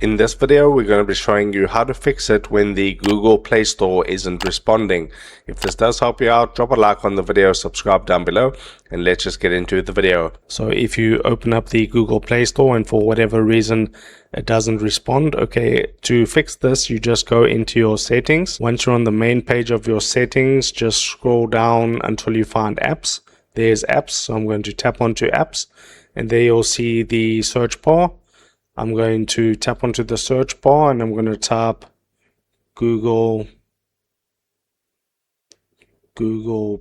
In this video, we're going to be showing you how to fix it when the Google Play Store isn't responding. If this does help you out, drop a like on the video, subscribe down below, and let's just get into the video. So if you open up the Google Play Store and for whatever reason it doesn't respond, okay, to fix this, you just go into your settings. Once you're on the main page of your settings, just scroll down until you find apps. There's apps, so I'm going to tap onto apps, and there you'll see the search bar. I'm going to tap onto the search bar and I'm going to type Google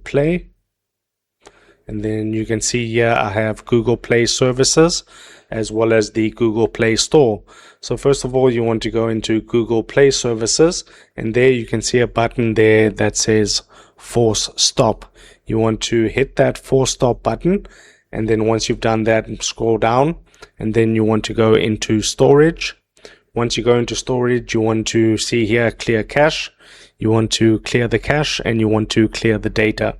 Play, and then you can see here I have Google Play Services as well as the Google Play Store. So first of all, you want to go into Google Play Services, and there you can see a button there that says Force Stop. You want to hit that Force Stop button, and then once you've done that, scroll down, and then you want to go into storage. Once you go into storage, you want to see here clear cache. You want to clear the cache and you want to clear the data.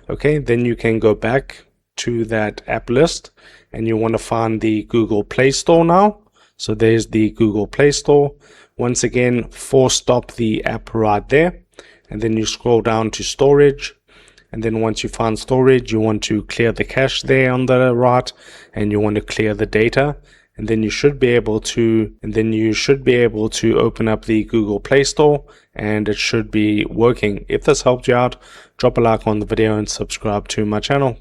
Okay, then you can go back to that app list and you want to find the Google Play Store now. So there's the Google Play Store. Once again, force stop the app right there, and then you scroll down to storage. And then once you find storage, you want to clear the cache there on the right, and you want to clear the data. And then you should be able to, open up the Google Play Store, and it should be working. If this helped you out, drop a like on the video and subscribe to my channel.